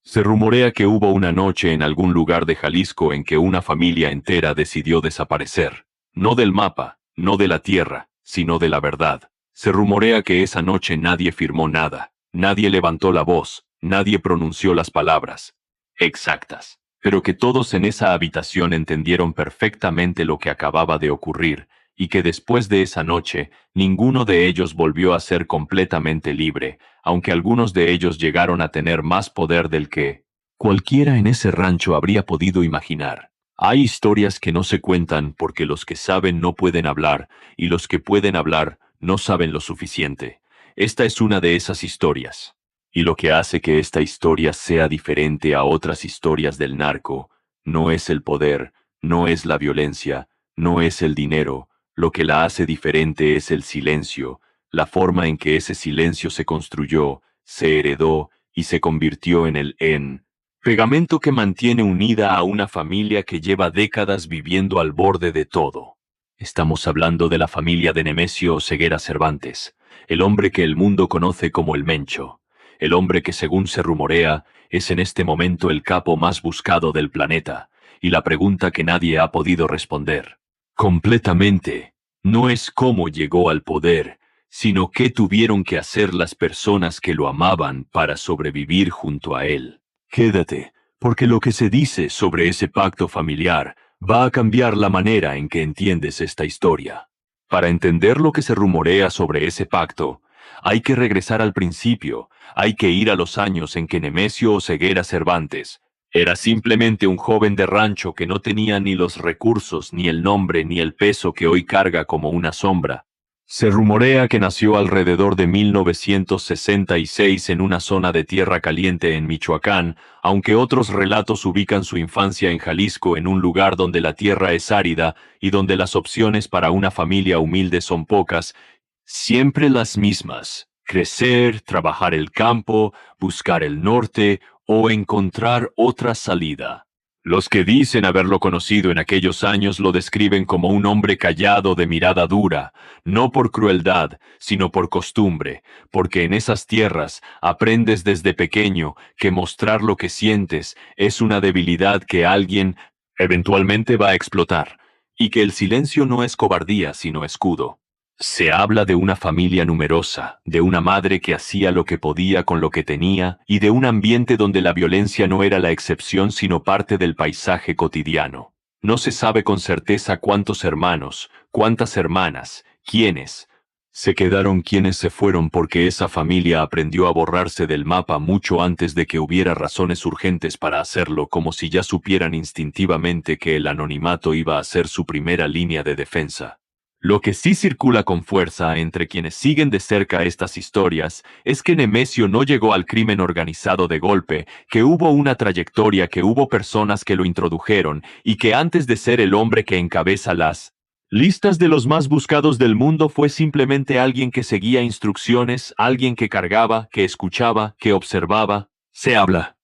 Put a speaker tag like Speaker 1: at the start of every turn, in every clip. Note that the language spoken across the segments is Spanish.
Speaker 1: Se rumorea que hubo una noche en algún lugar de Jalisco en que una familia entera decidió desaparecer. No del mapa, no de la tierra, sino de la verdad. Se rumorea que esa noche nadie firmó nada, nadie levantó la voz, nadie pronunció las palabras exactas, pero que todos en esa habitación entendieron perfectamente lo que acababa de ocurrir, y que después de esa noche, ninguno de ellos volvió a ser completamente libre, aunque algunos de ellos llegaron a tener más poder del que cualquiera en ese rancho habría podido imaginar. Hay historias que no se cuentan porque los que saben no pueden hablar, y los que pueden hablar no saben lo suficiente. Esta es una de esas historias. Y lo que hace que esta historia sea diferente a otras historias del narco, no es el poder, no es la violencia, no es el dinero. Lo que la hace diferente es el silencio, la forma en que ese silencio se construyó, se heredó y se convirtió en pegamento que mantiene unida a una familia que lleva décadas viviendo al borde de todo. Estamos hablando de la familia de Nemesio Oseguera Cervantes, el hombre que el mundo conoce como el Mencho, el hombre que según se rumorea es en este momento el capo más buscado del planeta, y la pregunta que nadie ha podido responder completamente no es cómo llegó al poder, sino qué tuvieron que hacer las personas que lo amaban para sobrevivir junto a él. Quédate, porque lo que se dice sobre ese pacto familiar va a cambiar la manera en que entiendes esta historia. Para entender lo que se rumorea sobre ese pacto, hay que regresar al principio, hay que ir a los años en que Nemesio Oseguera Cervantes era simplemente un joven de rancho que no tenía ni los recursos, ni el nombre, ni el peso que hoy carga como una sombra. Se rumorea que nació alrededor de 1966 en una zona de tierra caliente en Michoacán, aunque otros relatos ubican su infancia en Jalisco, en un lugar donde la tierra es árida y donde las opciones para una familia humilde son pocas, siempre las mismas: crecer, trabajar el campo, buscar el norte o encontrar otra salida. Los que dicen haberlo conocido en aquellos años lo describen como un hombre callado de mirada dura, no por crueldad, sino por costumbre, porque en esas tierras aprendes desde pequeño que mostrar lo que sientes es una debilidad que alguien eventualmente va a explotar, y que el silencio no es cobardía, sino escudo. Se habla de una familia numerosa, de una madre que hacía lo que podía con lo que tenía, y de un ambiente donde la violencia no era la excepción sino parte del paisaje cotidiano. No se sabe con certeza cuántos hermanos, cuántas hermanas, quiénes se quedaron, quienes se fueron, porque esa familia aprendió a borrarse del mapa mucho antes de que hubiera razones urgentes para hacerlo, como si ya supieran instintivamente que el anonimato iba a ser su primera línea de defensa. Lo que sí circula con fuerza entre quienes siguen de cerca estas historias es que Nemesio no llegó al crimen organizado de golpe, que hubo una trayectoria, que hubo personas que lo introdujeron y que antes de ser el hombre que encabeza las listas de los más buscados del mundo fue simplemente alguien que seguía instrucciones, alguien que cargaba, que escuchaba, que observaba. Se habla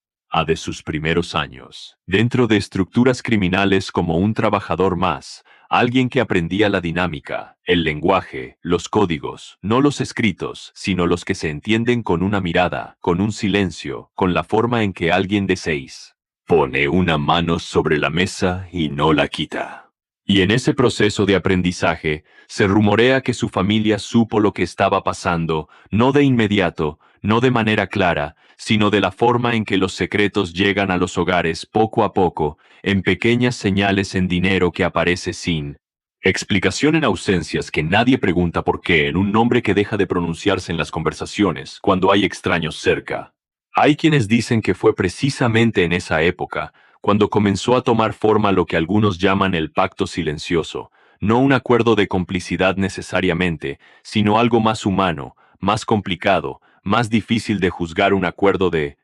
Speaker 1: de sus primeros años dentro de estructuras criminales como un trabajador más. Alguien que aprendía la dinámica, el lenguaje, los códigos, no los escritos, sino los que se entienden con una mirada, con un silencio, con la forma en que alguien de 6 pone una mano sobre la mesa y no la quita. Y en ese proceso de aprendizaje, se rumorea que su familia supo lo que estaba pasando, no de inmediato, no de manera clara, sino de la forma en que los secretos llegan a los hogares poco a poco, en pequeñas señales en dinero que aparece sin explicación, en ausencias que nadie pregunta por qué, en un nombre que deja de pronunciarse en las conversaciones cuando hay extraños cerca. Hay quienes dicen que fue precisamente en esa época cuando comenzó a tomar forma lo que algunos llaman el pacto silencioso, no un acuerdo de complicidad necesariamente, sino algo más humano, más complicado, más difícil de juzgar: un acuerdo de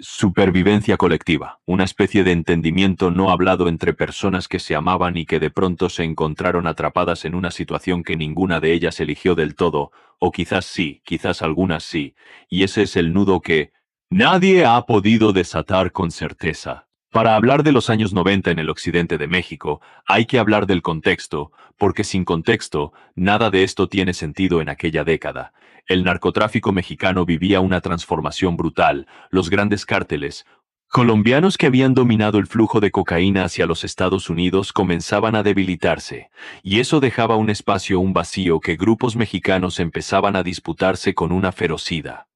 Speaker 1: supervivencia colectiva, una especie de entendimiento no hablado entre personas que se amaban y que de pronto se encontraron atrapadas en una situación que ninguna de ellas eligió del todo, o quizás sí, quizás algunas sí, y ese es el nudo que nadie ha podido desatar con certeza. Para hablar de los años 90 en el occidente de México, hay que hablar del contexto, porque sin contexto, nada de esto tiene sentido en aquella década. El narcotráfico mexicano vivía una transformación brutal, los grandes cárteles colombianos que habían dominado el flujo de cocaína hacia los Estados Unidos comenzaban a debilitarse, y eso dejaba un vacío que grupos mexicanos empezaban a disputarse con una ferocidad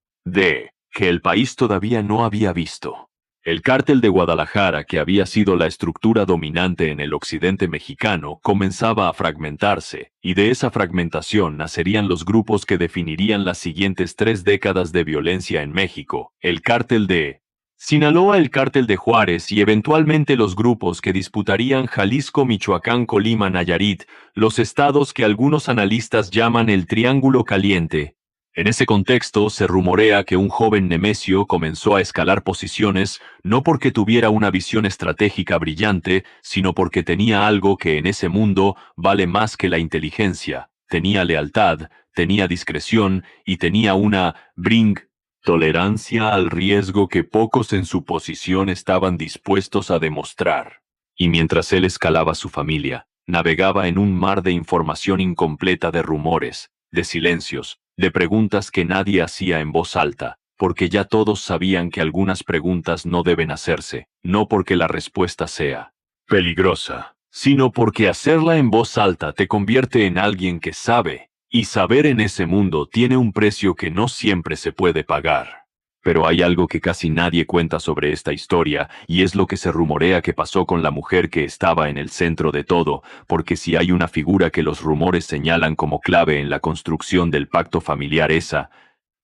Speaker 1: que el país todavía no había visto. El cártel de Guadalajara, que había sido la estructura dominante en el occidente mexicano, comenzaba a fragmentarse, y de esa fragmentación nacerían los grupos que definirían las siguientes 3 décadas de violencia en México: el cártel de Sinaloa, el cártel de Juárez y eventualmente los grupos que disputarían Jalisco, Michoacán, Colima, Nayarit, los estados que algunos analistas llaman el Triángulo Caliente. En ese contexto, se rumorea que un joven Nemesio comenzó a escalar posiciones no porque tuviera una visión estratégica brillante, sino porque tenía algo que en ese mundo vale más que la inteligencia: tenía lealtad, tenía discreción y tenía una tolerancia al riesgo que pocos en su posición estaban dispuestos a demostrar. Y mientras él escalaba su familia, navegaba en un mar de información incompleta, de rumores, de silencios, de preguntas que nadie hacía en voz alta, porque ya todos sabían que algunas preguntas no deben hacerse, no porque la respuesta sea peligrosa, sino porque hacerla en voz alta te convierte en alguien que sabe, y saber en ese mundo tiene un precio que no siempre se puede pagar. Pero hay algo que casi nadie cuenta sobre esta historia, y es lo que se rumorea que pasó con la mujer que estaba en el centro de todo, porque si hay una figura que los rumores señalan como clave en la construcción del pacto familiar, esa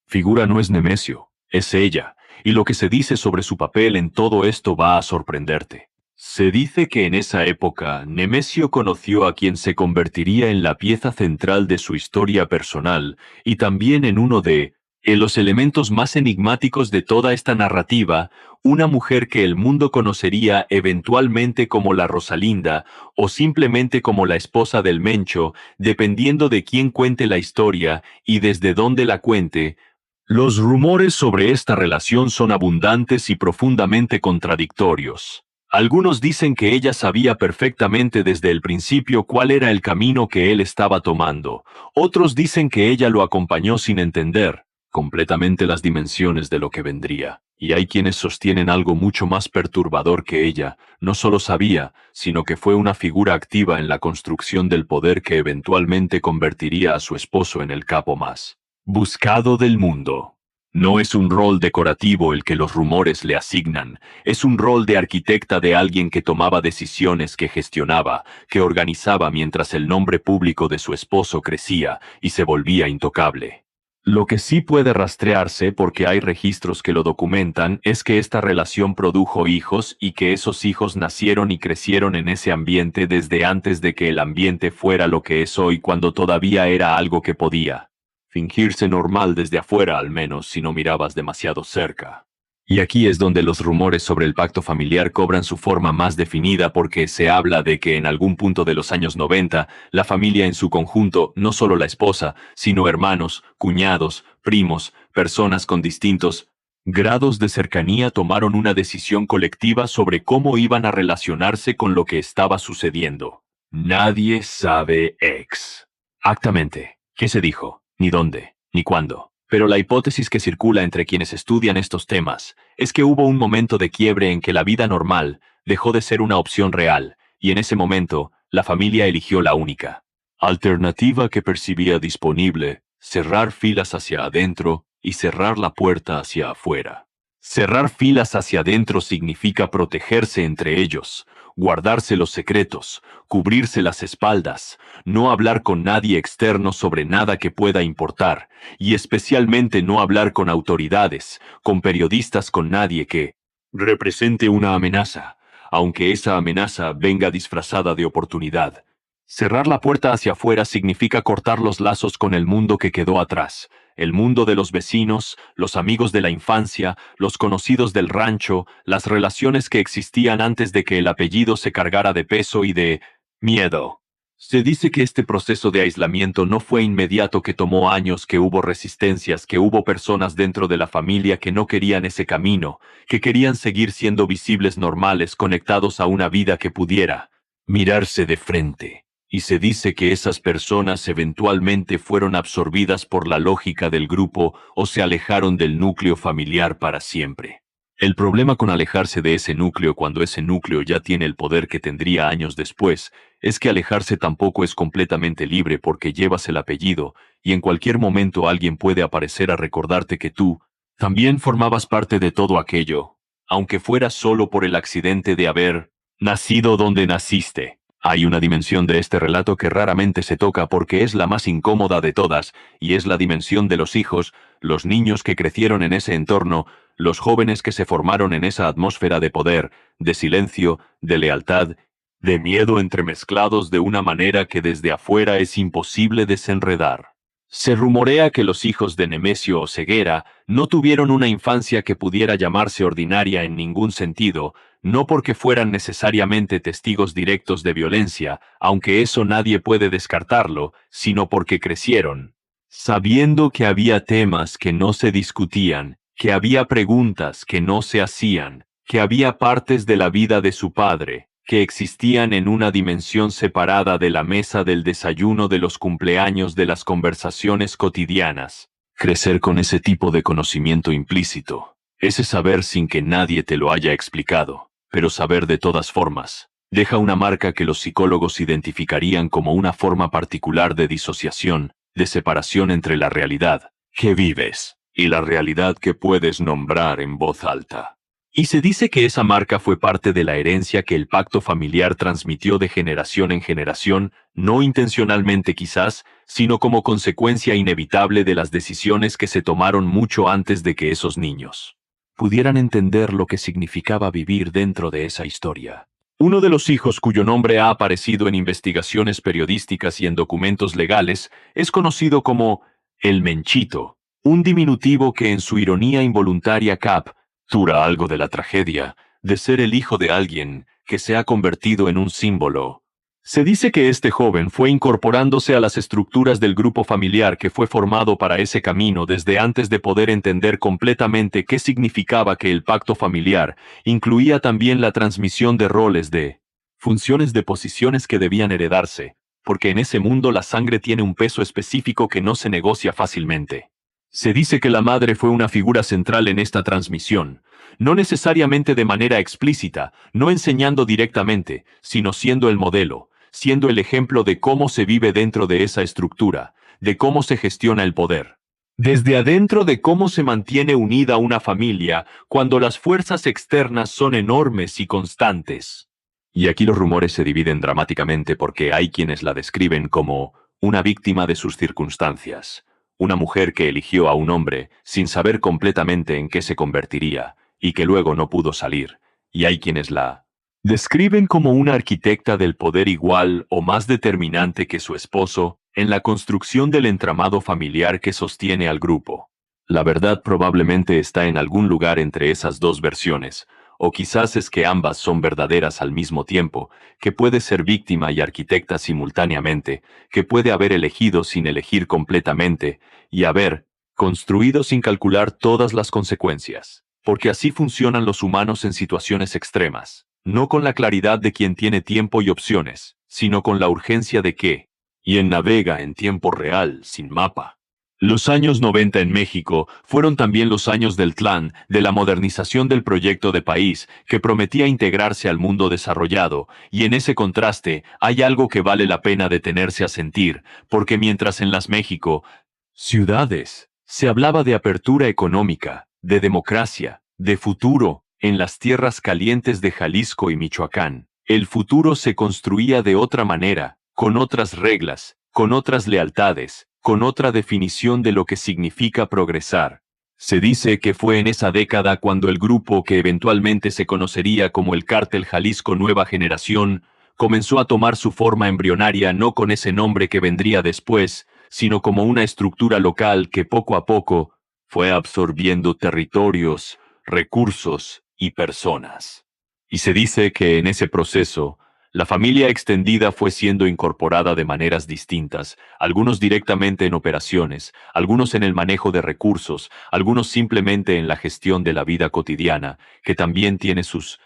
Speaker 1: figura no es Nemesio, es ella, y lo que se dice sobre su papel en todo esto va a sorprenderte. Se dice que en esa época Nemesio conoció a quien se convertiría en la pieza central de su historia personal, y también en los elementos más enigmáticos de toda esta narrativa, una mujer que el mundo conocería eventualmente como la Rosalinda, o simplemente como la esposa del Mencho, dependiendo de quién cuente la historia y desde dónde la cuente. Los rumores sobre esta relación son abundantes y profundamente contradictorios. Algunos dicen que ella sabía perfectamente desde el principio cuál era el camino que él estaba tomando. Otros dicen que ella lo acompañó sin entender completamente las dimensiones de lo que vendría. Y hay quienes sostienen algo mucho más perturbador: que ella no solo sabía, sino que fue una figura activa en la construcción del poder que eventualmente convertiría a su esposo en el capo más buscado del mundo. No es un rol decorativo el que los rumores le asignan, es un rol de arquitecta, de alguien que tomaba decisiones, que gestionaba, que organizaba mientras el nombre público de su esposo crecía y se volvía intocable. Lo que sí puede rastrearse, porque hay registros que lo documentan, es que esta relación produjo hijos y que esos hijos nacieron y crecieron en ese ambiente desde antes de que el ambiente fuera lo que es hoy, cuando todavía era algo que podía fingirse normal desde afuera, al menos si no mirabas demasiado cerca. Y aquí es donde los rumores sobre el pacto familiar cobran su forma más definida, porque se habla de que en algún punto de los años 90, la familia en su conjunto, no solo la esposa, sino hermanos, cuñados, primos, personas con distintos grados de cercanía, tomaron una decisión colectiva sobre cómo iban a relacionarse con lo que estaba sucediendo. Nadie sabe exactamente qué se dijo, ni dónde, ni cuándo. Pero la hipótesis que circula entre quienes estudian estos temas es que hubo un momento de quiebre en que la vida normal dejó de ser una opción real, y en ese momento la familia eligió la única alternativa que percibía disponible: cerrar filas hacia adentro y cerrar la puerta hacia afuera. Cerrar filas hacia adentro significa protegerse entre ellos, guardarse los secretos, cubrirse las espaldas, no hablar con nadie externo sobre nada que pueda importar, y especialmente no hablar con autoridades, con periodistas, con nadie que represente una amenaza, aunque esa amenaza venga disfrazada de oportunidad. Cerrar la puerta hacia afuera significa cortar los lazos con el mundo que quedó atrás, el mundo de los vecinos, los amigos de la infancia, los conocidos del rancho, las relaciones que existían antes de que el apellido se cargara de peso y de miedo. Se dice que este proceso de aislamiento no fue inmediato, que tomó años, que hubo resistencias, que hubo personas dentro de la familia que no querían ese camino, que querían seguir siendo visibles, normales, conectados a una vida que pudiera mirarse de frente. Y se dice que esas personas eventualmente fueron absorbidas por la lógica del grupo o se alejaron del núcleo familiar para siempre. El problema con alejarse de ese núcleo cuando ese núcleo ya tiene el poder que tendría años después, es que alejarse tampoco es completamente libre, porque llevas el apellido, y en cualquier momento alguien puede aparecer a recordarte que tú también formabas parte de todo aquello, aunque fuera solo por el accidente de haber nacido donde naciste. Hay una dimensión de este relato que raramente se toca porque es la más incómoda de todas, y es la dimensión de los hijos, los niños que crecieron en ese entorno, los jóvenes que se formaron en esa atmósfera de poder, de silencio, de lealtad, de miedo, entremezclados de una manera que desde afuera es imposible desenredar. Se rumorea que los hijos de Nemesio Oseguera no tuvieron una infancia que pudiera llamarse ordinaria en ningún sentido, no porque fueran necesariamente testigos directos de violencia, aunque eso nadie puede descartarlo, sino porque crecieron sabiendo que había temas que no se discutían, que había preguntas que no se hacían, que había partes de la vida de su padre que existían en una dimensión separada de la mesa del desayuno, de los cumpleaños, de las conversaciones cotidianas. Crecer con ese tipo de conocimiento implícito, ese saber sin que nadie te lo haya explicado, pero saber de todas formas, deja una marca que los psicólogos identificarían como una forma particular de disociación, de separación entre la realidad que vives y la realidad que puedes nombrar en voz alta. Y se dice que esa marca fue parte de la herencia que el pacto familiar transmitió de generación en generación, no intencionalmente quizás, sino como consecuencia inevitable de las decisiones que se tomaron mucho antes de que esos niños pudieran entender lo que significaba vivir dentro de esa historia. Uno de los hijos, cuyo nombre ha aparecido en investigaciones periodísticas y en documentos legales, es conocido como el Menchito, un diminutivo que en su ironía involuntaria captura algo de la tragedia de ser el hijo de alguien que se ha convertido en un símbolo. Se dice que este joven fue incorporándose a las estructuras del grupo familiar que fue formado para ese camino desde antes de poder entender completamente qué significaba que el pacto familiar incluía también la transmisión de roles, de funciones, de posiciones que debían heredarse, porque en ese mundo la sangre tiene un peso específico que no se negocia fácilmente. Se dice que la madre fue una figura central en esta transmisión, no necesariamente de manera explícita, no enseñando directamente, sino siendo el modelo, siendo el ejemplo de cómo se vive dentro de esa estructura, de cómo se gestiona el poder. Desde adentro, de cómo se mantiene unida una familia cuando las fuerzas externas son enormes y constantes. Y aquí los rumores se dividen dramáticamente, porque hay quienes la describen como una víctima de sus circunstancias, una mujer que eligió a un hombre sin saber completamente en qué se convertiría, y que luego no pudo salir, y hay quienes la describen como una arquitecta del poder igual o más determinante que su esposo en la construcción del entramado familiar que sostiene al grupo. La verdad probablemente está en algún lugar entre esas dos versiones, o quizás es que ambas son verdaderas al mismo tiempo, que puede ser víctima y arquitecta simultáneamente, que puede haber elegido sin elegir completamente, y haber construido sin calcular todas las consecuencias. Porque así funcionan los humanos en situaciones extremas, no con la claridad de quien tiene tiempo y opciones, sino con la urgencia de que, y en navega en tiempo real, sin mapa. Los años 90 en México fueron también los años del Tlán, de la modernización del proyecto de país, que prometía integrarse al mundo desarrollado, y en ese contraste hay algo que vale la pena detenerse a sentir, porque mientras en las México ciudades se hablaba de apertura económica, de democracia, de futuro, en las tierras calientes de Jalisco y Michoacán, el futuro se construía de otra manera, con otras reglas, con otras lealtades, con otra definición de lo que significa progresar. Se dice que fue en esa década cuando el grupo que eventualmente se conocería como el Cártel Jalisco Nueva Generación comenzó a tomar su forma embrionaria, no con ese nombre que vendría después, sino como una estructura local que poco a poco fue absorbiendo territorios, recursos y personas. Y se dice que en ese proceso, La familia extendida fue siendo incorporada de maneras distintas, algunos directamente en operaciones, algunos en el manejo de recursos, algunos simplemente en la gestión de la vida cotidiana, que también tiene sus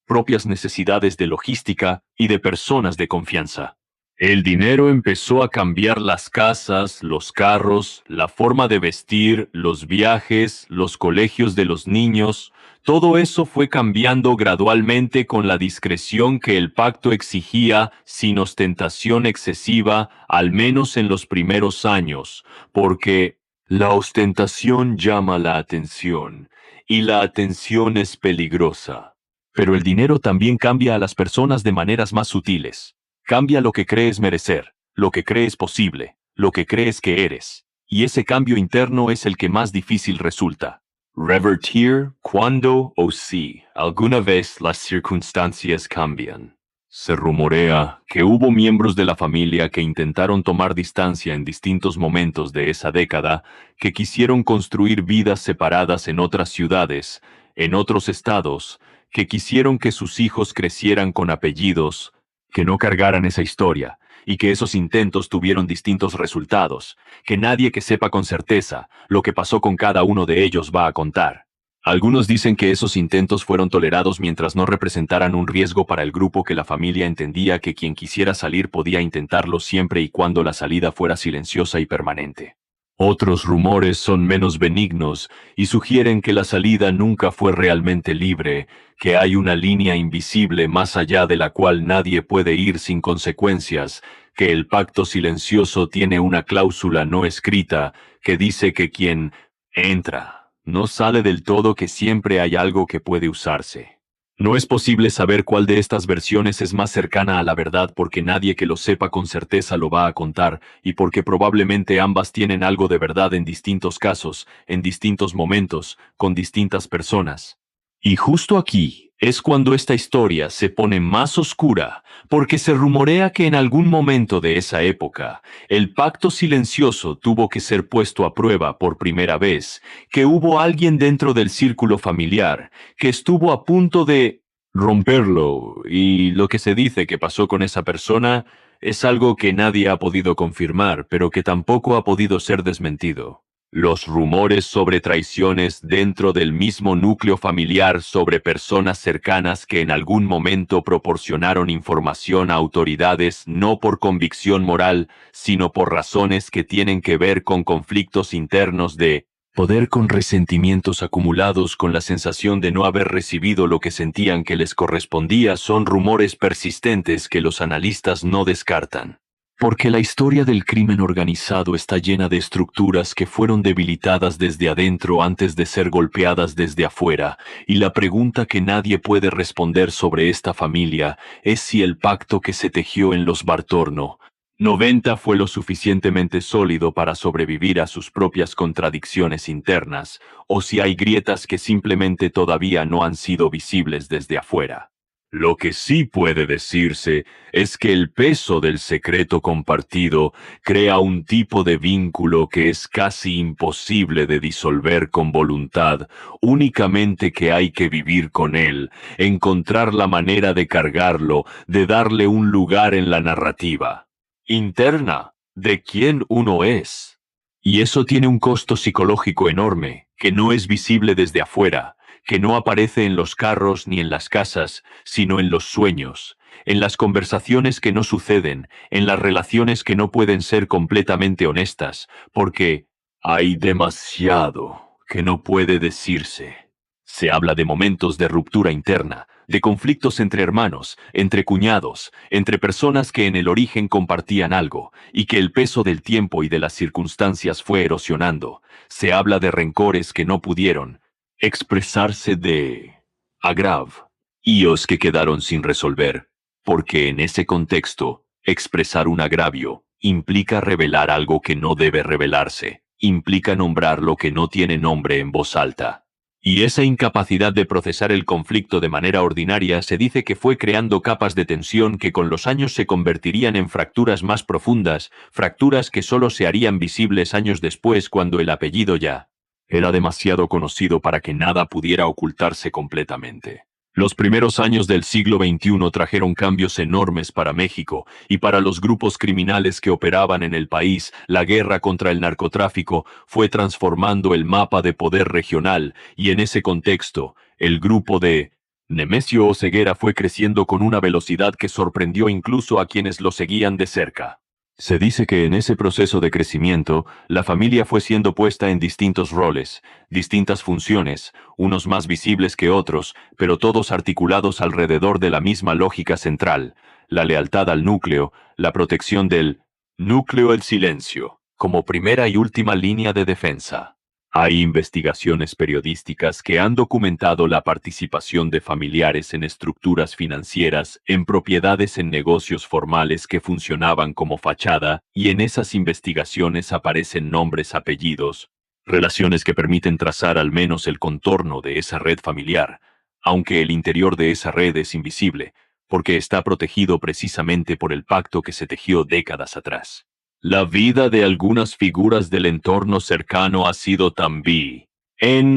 Speaker 1: propias necesidades de logística y de personas de confianza. El dinero empezó a cambiar las casas, los carros, la forma de vestir, los viajes, los colegios de los niños. Todo eso fue cambiando gradualmente con la discreción que el pacto exigía, sin ostentación excesiva, al menos en los primeros años, porque la ostentación llama la atención, y la atención es peligrosa. Pero el dinero también cambia a las personas de maneras más sutiles. Cambia lo que crees merecer, lo que crees posible, lo que crees que eres. Y ese cambio interno es el que más difícil resulta. Revertir cuando o si alguna vez las circunstancias cambian. Se rumorea que hubo miembros de la familia que intentaron tomar distancia en distintos momentos de esa década, que quisieron construir vidas separadas en otras ciudades, en otros estados, que quisieron que sus hijos crecieran con apellidos, que no cargaran esa historia, y que esos intentos tuvieron distintos resultados, que nadie que sepa con certeza lo que pasó con cada uno de ellos va a contar. Algunos dicen que esos intentos fueron tolerados mientras no representaran un riesgo para el grupo, que la familia entendía que quien quisiera salir podía intentarlo siempre y cuando la salida fuera silenciosa y permanente. Otros rumores son menos benignos y sugieren que la salida nunca fue realmente libre, que hay una línea invisible más allá de la cual nadie puede ir sin consecuencias, que el pacto silencioso tiene una cláusula no escrita que dice que quien entra no sale del todo, que siempre hay algo que puede usarse. No es posible saber cuál de estas versiones es más cercana a la verdad, porque nadie que lo sepa con certeza lo va a contar, y porque probablemente ambas tienen algo de verdad en distintos casos, en distintos momentos, con distintas personas. Y justo aquí es cuando esta historia se pone más oscura, porque se rumorea que en algún momento de esa época, el pacto silencioso tuvo que ser puesto a prueba por primera vez, que hubo alguien dentro del círculo familiar que estuvo a punto de romperlo, y lo que se dice que pasó con esa persona es algo que nadie ha podido confirmar, pero que tampoco ha podido ser desmentido. Los rumores sobre traiciones dentro del mismo núcleo familiar, sobre personas cercanas que en algún momento proporcionaron información a autoridades no por convicción moral, sino por razones que tienen que ver con conflictos internos de poder, con resentimientos acumulados, con la sensación de no haber recibido lo que sentían que les correspondía, son rumores persistentes que los analistas no descartan. Porque la historia del crimen organizado está llena de estructuras que fueron debilitadas desde adentro antes de ser golpeadas desde afuera, y la pregunta que nadie puede responder sobre esta familia es si el pacto que se tejió en los Bartorno 90 fue lo suficientemente sólido para sobrevivir a sus propias contradicciones internas, o si hay grietas que simplemente todavía no han sido visibles desde afuera. Lo que sí puede decirse es que el peso del secreto compartido crea un tipo de vínculo que es casi imposible de disolver con voluntad, únicamente que hay que vivir con él, encontrar la manera de cargarlo, de darle un lugar en la narrativa interna de quién uno es. Y eso tiene un costo psicológico enorme, que no es visible desde afuera, que no aparece en los carros ni en las casas, sino en los sueños, en las conversaciones que no suceden, en las relaciones que no pueden ser completamente honestas, porque hay demasiado que no puede decirse. Se habla de momentos de ruptura interna, de conflictos entre hermanos, entre cuñados, entre personas que en el origen compartían algo, y que el peso del tiempo y de las circunstancias fue erosionando. Se habla de rencores que no pudieron expresarse, de agravios que quedaron sin resolver, porque en ese contexto, expresar un agravio implica revelar algo que no debe revelarse, implica nombrar lo que no tiene nombre en voz alta. Y esa incapacidad de procesar el conflicto de manera ordinaria se dice que fue creando capas de tensión que con los años se convertirían en fracturas más profundas, fracturas que solo se harían visibles años después, cuando el apellido ya era demasiado conocido para que nada pudiera ocultarse completamente. Los primeros años del siglo XXI trajeron cambios enormes para México y para los grupos criminales que operaban en el país. La guerra contra el narcotráfico fue transformando el mapa de poder regional y en ese contexto, el grupo de Nemesio Oseguera fue creciendo con una velocidad que sorprendió incluso a quienes lo seguían de cerca. Se dice que en ese proceso de crecimiento, la familia fue siendo puesta en distintos roles, distintas funciones, unos más visibles que otros, pero todos articulados alrededor de la misma lógica central, la lealtad al núcleo, la protección del núcleo, el silencio, como primera y última línea de defensa. Hay investigaciones periodísticas que han documentado la participación de familiares en estructuras financieras, en propiedades en negocios formales que funcionaban como fachada, y en esas investigaciones aparecen nombres, apellidos, relaciones que permiten trazar al menos el contorno de esa red familiar, aunque el interior de esa red es invisible, porque está protegido precisamente por el pacto que se tejió décadas atrás. La vida de algunas figuras del entorno cercano ha sido también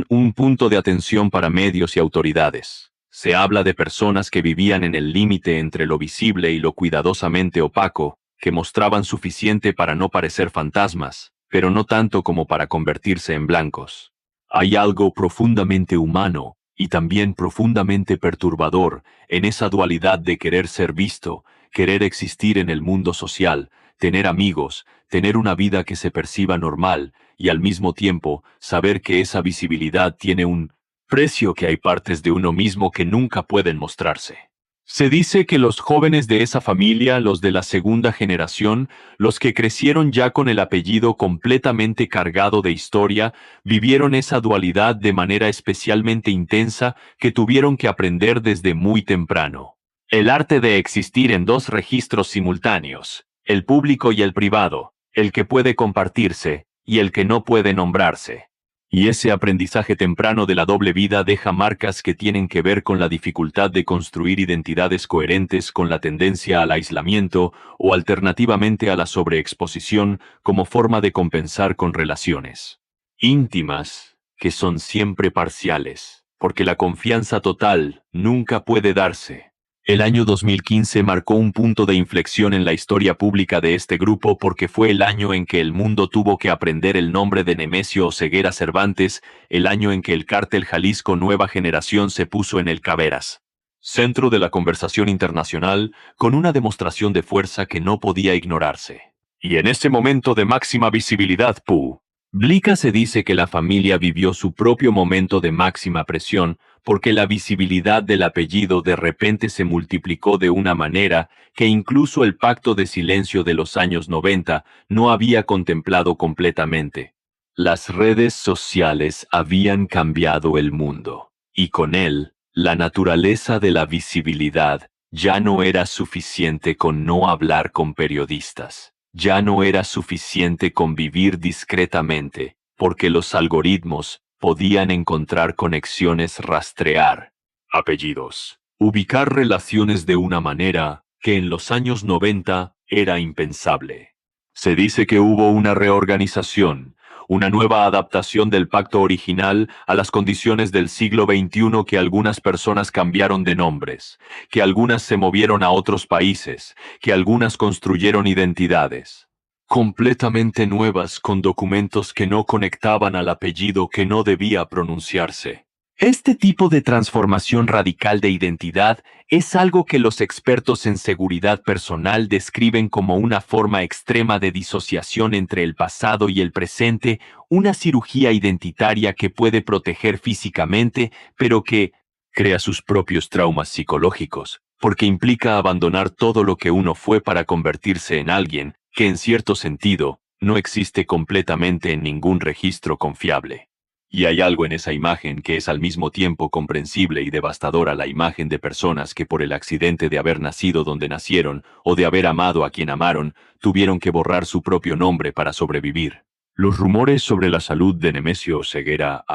Speaker 1: un punto de atención para medios y autoridades. Se habla de personas que vivían en el límite entre lo visible y lo cuidadosamente opaco, que mostraban suficiente para no parecer fantasmas, pero no tanto como para convertirse en blancos. Hay algo profundamente humano y también profundamente perturbador en esa dualidad de querer ser visto, querer existir en el mundo social, tener amigos, tener una vida que se perciba normal, y al mismo tiempo saber que esa visibilidad tiene un precio, que hay partes de uno mismo que nunca pueden mostrarse. Se dice que los jóvenes de esa familia, los de la segunda generación, los que crecieron ya con el apellido completamente cargado de historia, vivieron esa dualidad de manera especialmente intensa que tuvieron que aprender desde muy temprano. El arte de existir en dos registros simultáneos, el público y el privado, el que puede compartirse y el que no puede nombrarse. Y ese aprendizaje temprano de la doble vida deja marcas que tienen que ver con la dificultad de construir identidades coherentes con la tendencia al aislamiento o alternativamente a la sobreexposición como forma de compensar con relaciones íntimas, que son siempre parciales, porque la confianza total nunca puede darse. El año 2015 marcó un punto de inflexión en la historia pública de este grupo porque fue el año en que el mundo tuvo que aprender el nombre de Nemesio Oseguera Cervantes, el año en que el cártel Jalisco Nueva Generación se puso en el Caberas, centro de la conversación internacional, con una demostración de fuerza que no podía ignorarse. Y en ese momento de máxima visibilidad pública se dice que la familia vivió su propio momento de máxima presión, porque la visibilidad del apellido de repente se multiplicó de una manera que incluso el pacto de silencio de los años 90 no había contemplado completamente. Las redes sociales habían cambiado el mundo, y con él, la naturaleza de la visibilidad. Ya no era suficiente con no hablar con periodistas. Ya no era suficiente con vivir discretamente, porque los algoritmos podían encontrar conexiones, rastrear apellidos, ubicar relaciones de una manera que en los años 90 era impensable. Se dice que hubo una reorganización, una nueva adaptación del pacto original a las condiciones del siglo XXI, que algunas personas cambiaron de nombres, que algunas se movieron a otros países, que algunas construyeron identidades completamente nuevas con documentos que no conectaban al apellido que no debía pronunciarse. Este tipo de transformación radical de identidad es algo que los expertos en seguridad personal describen como una forma extrema de disociación entre el pasado y el presente, una cirugía identitaria que puede proteger físicamente, pero que crea sus propios traumas psicológicos, porque implica abandonar todo lo que uno fue para convertirse en alguien que en cierto sentido no existe completamente en ningún registro confiable. Y hay algo en esa imagen que es al mismo tiempo comprensible y devastadora, la imagen de personas que por el accidente de haber nacido donde nacieron o de haber amado a quien amaron, tuvieron que borrar su propio nombre para sobrevivir. Los rumores sobre la salud de Nemesio Oseguera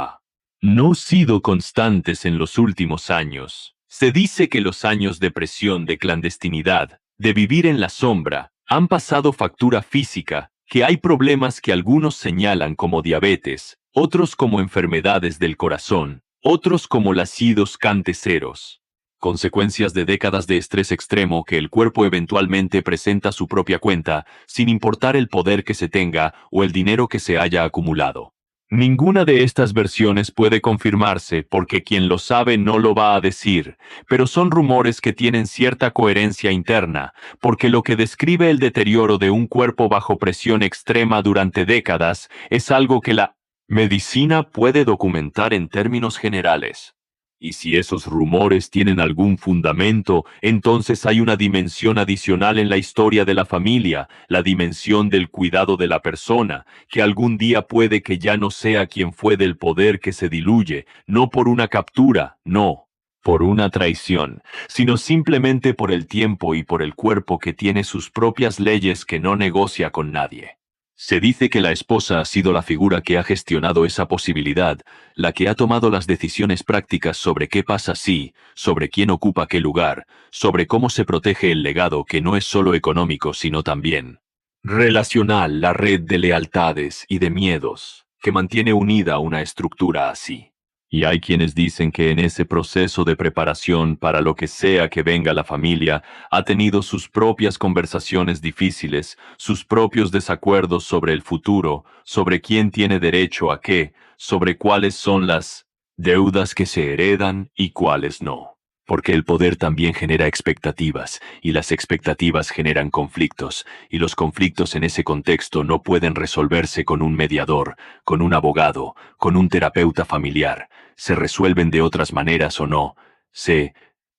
Speaker 1: no sido constantes en los últimos años. Se dice que los años de presión, de clandestinidad, de vivir en la sombra, han pasado factura física, que hay problemas que algunos señalan como diabetes, otros como enfermedades del corazón, otros como lasidos cancerosos. Consecuencias de décadas de estrés extremo que el cuerpo eventualmente presenta su propia cuenta, sin importar el poder que se tenga o el dinero que se haya acumulado. Ninguna de estas versiones puede confirmarse porque quien lo sabe no lo va a decir, pero son rumores que tienen cierta coherencia interna, porque lo que describe el deterioro de un cuerpo bajo presión extrema durante décadas es algo que la medicina puede documentar en términos generales. Y si esos rumores tienen algún fundamento, entonces hay una dimensión adicional en la historia de la familia, la dimensión del cuidado de la persona, que algún día puede que ya no sea quien fue del poder que se diluye, no por una captura, no, por una traición, sino simplemente por el tiempo y por el cuerpo que tiene sus propias leyes que no negocia con nadie. Se dice que la esposa ha sido la figura que ha gestionado esa posibilidad, la que ha tomado las decisiones prácticas sobre qué pasa si, sobre quién ocupa qué lugar, sobre cómo se protege el legado que no es solo económico sino también relacional, la red de lealtades y de miedos que mantiene unida una estructura así. Y hay quienes dicen que en ese proceso de preparación para lo que sea que venga la familia, ha tenido sus propias conversaciones difíciles, sus propios desacuerdos sobre el futuro, sobre quién tiene derecho a qué, sobre cuáles son las deudas que se heredan y cuáles no. Porque el poder también genera expectativas, y las expectativas generan conflictos, y los conflictos en ese contexto no pueden resolverse con un mediador, con un abogado, con un terapeuta familiar. Se resuelven de otras maneras o no, se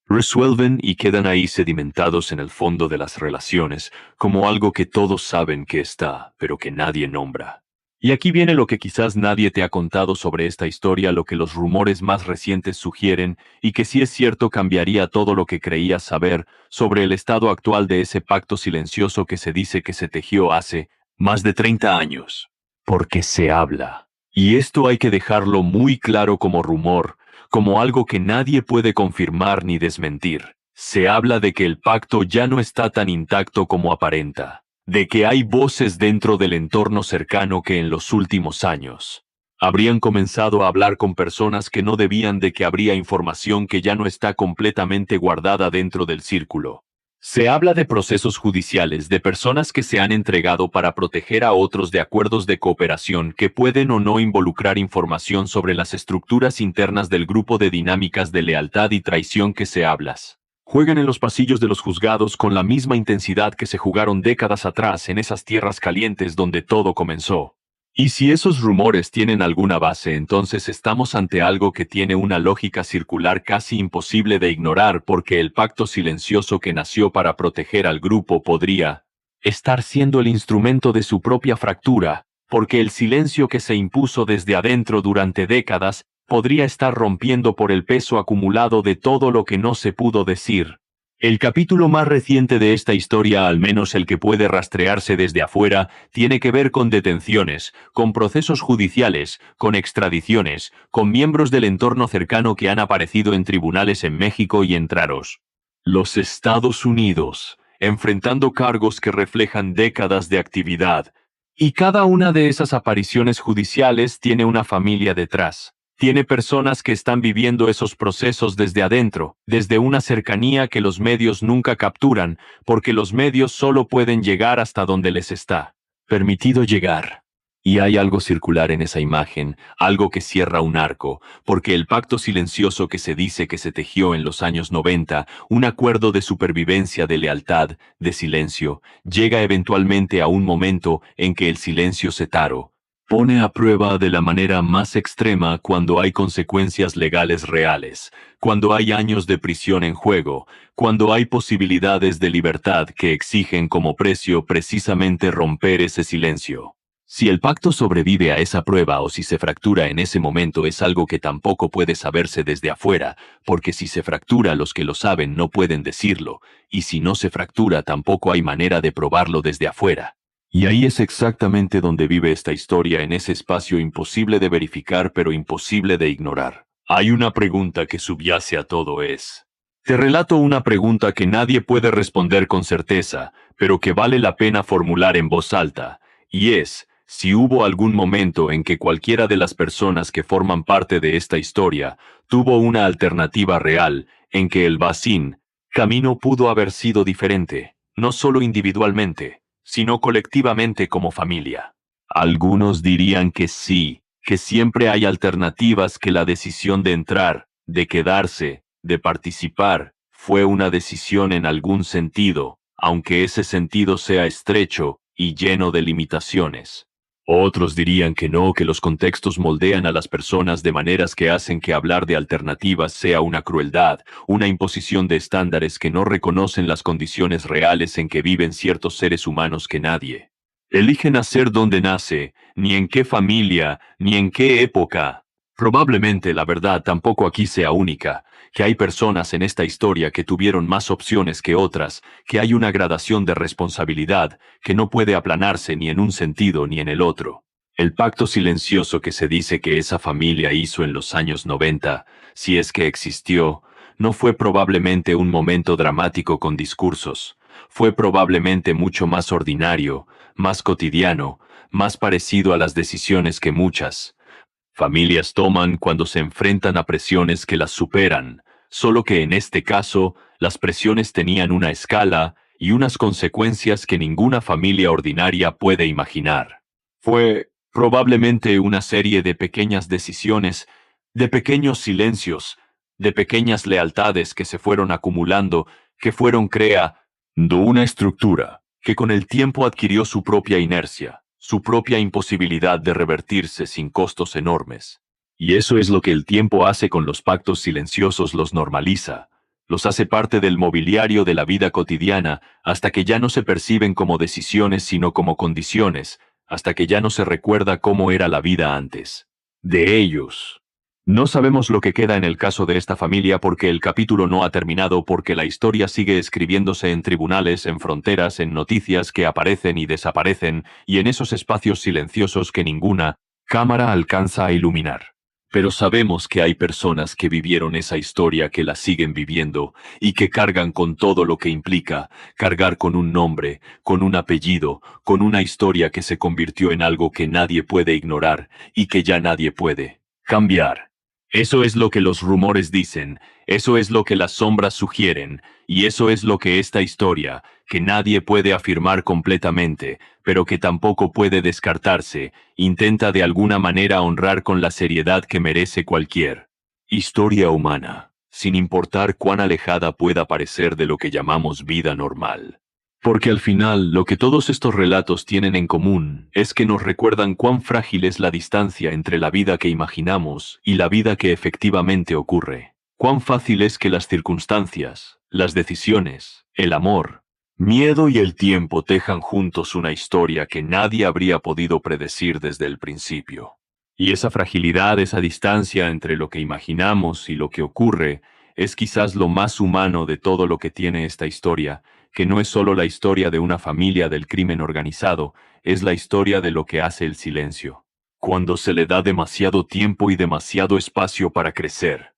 Speaker 1: resuelven y quedan ahí sedimentados en el fondo de las relaciones, como algo que todos saben que está, pero que nadie nombra. Y aquí viene lo que quizás nadie te ha contado sobre esta historia, lo que los rumores más recientes sugieren, y que si es cierto cambiaría todo lo que creías saber sobre el estado actual de ese pacto silencioso que se dice que se tejió hace más de 30 años. Porque se habla. Y esto hay que dejarlo muy claro como rumor, como algo que nadie puede confirmar ni desmentir. Se habla de que el pacto ya no está tan intacto como aparenta, de que hay voces dentro del entorno cercano que en los últimos años habrían comenzado a hablar con personas que no debían, de que habría información que ya no está completamente guardada dentro del círculo. Se habla de procesos judiciales, de personas que se han entregado para proteger a otros, de acuerdos de cooperación que pueden o no involucrar información sobre las estructuras internas del grupo, de dinámicas de lealtad y traición que se hablas. Juegan en los pasillos de los juzgados con la misma intensidad que se jugaron décadas atrás en esas tierras calientes donde todo comenzó. Y si esos rumores tienen alguna base, entonces estamos ante algo que tiene una lógica circular casi imposible de ignorar, porque el pacto silencioso que nació para proteger al grupo podría estar siendo el instrumento de su propia fractura, porque el silencio que se impuso desde adentro durante décadas podría estar rompiendo por el peso acumulado de todo lo que no se pudo decir. El capítulo más reciente de esta historia, al menos el que puede rastrearse desde afuera, tiene que ver con detenciones, con procesos judiciales, con extradiciones, con miembros del entorno cercano que han aparecido en tribunales en México y en Traros. Los Estados Unidos, enfrentando cargos que reflejan décadas de actividad. Y cada una de esas apariciones judiciales tiene una familia detrás. Tiene personas que están viviendo esos procesos desde adentro, desde una cercanía que los medios nunca capturan, porque los medios solo pueden llegar hasta donde les está permitido llegar. Y hay algo circular en esa imagen, algo que cierra un arco, porque el pacto silencioso que se dice que se tejió en los años 90, un acuerdo de supervivencia, de lealtad, de silencio, llega eventualmente a un momento en que el silencio se taró. Pone a prueba de la manera más extrema cuando hay consecuencias legales reales, cuando hay años de prisión en juego, cuando hay posibilidades de libertad que exigen como precio precisamente romper ese silencio. Si el pacto sobrevive a esa prueba o si se fractura en ese momento es algo que tampoco puede saberse desde afuera, porque si se fractura los que lo saben no pueden decirlo, y si no se fractura tampoco hay manera de probarlo desde afuera. Y ahí es exactamente donde vive esta historia, en ese espacio imposible de verificar pero imposible de ignorar. Hay una pregunta que subyace a todo es. Te relato una pregunta que nadie puede responder con certeza, pero que vale la pena formular en voz alta, y es, si hubo algún momento en que cualquiera de las personas que forman parte de esta historia tuvo una alternativa real, en que el vacío camino pudo haber sido diferente, no solo individualmente, sino colectivamente como familia. Algunos dirían que sí, que siempre hay alternativas, que la decisión de entrar, de quedarse, de participar, fue una decisión en algún sentido, aunque ese sentido sea estrecho y lleno de limitaciones. Otros dirían que no, que los contextos moldean a las personas de maneras que hacen que hablar de alternativas sea una crueldad, una imposición de estándares que no reconocen las condiciones reales en que viven ciertos seres humanos que nadie elige nacer donde nace, ni en qué familia, ni en qué época. Probablemente la verdad tampoco aquí sea única, que hay personas en esta historia que tuvieron más opciones que otras, que hay una gradación de responsabilidad que no puede aplanarse ni en un sentido ni en el otro. El pacto silencioso que se dice que esa familia hizo en los años 90, si es que existió, no fue probablemente un momento dramático con discursos, fue probablemente mucho más ordinario, más cotidiano, más parecido a las decisiones que muchas familias toman cuando se enfrentan a presiones que las superan, solo que en este caso, las presiones tenían una escala y unas consecuencias que ninguna familia ordinaria puede imaginar. Fue probablemente una serie de pequeñas decisiones, de pequeños silencios, de pequeñas lealtades que se fueron acumulando, que fueron creando una estructura que con el tiempo adquirió su propia inercia, su propia imposibilidad de revertirse sin costos enormes. Y eso es lo que el tiempo hace con los pactos silenciosos, los normaliza, los hace parte del mobiliario de la vida cotidiana hasta que ya no se perciben como decisiones sino como condiciones, hasta que ya no se recuerda cómo era la vida antes de ellos. No sabemos lo que queda en el caso de esta familia porque el capítulo no ha terminado, porque la historia sigue escribiéndose en tribunales, en fronteras, en noticias que aparecen y desaparecen, y en esos espacios silenciosos que ninguna cámara alcanza a iluminar. Pero sabemos que hay personas que vivieron esa historia, que la siguen viviendo, y que cargan con todo lo que implica, cargar con un nombre, con un apellido, con una historia que se convirtió en algo que nadie puede ignorar, y que ya nadie puede cambiar. Eso es lo que los rumores dicen, eso es lo que las sombras sugieren, y eso es lo que esta historia, que nadie puede afirmar completamente, pero que tampoco puede descartarse, intenta de alguna manera honrar con la seriedad que merece cualquier historia humana, sin importar cuán alejada pueda parecer de lo que llamamos vida normal. Porque al final, lo que todos estos relatos tienen en común es que nos recuerdan cuán frágil es la distancia entre la vida que imaginamos y la vida que efectivamente ocurre. Cuán fácil es que las circunstancias, las decisiones, el amor, miedo y el tiempo tejan juntos una historia que nadie habría podido predecir desde el principio. Y esa fragilidad, esa distancia entre lo que imaginamos y lo que ocurre, es quizás lo más humano de todo lo que tiene esta historia, que no es solo la historia de una familia del crimen organizado, es la historia de lo que hace el silencio. Cuando se le da demasiado tiempo y demasiado espacio para crecer.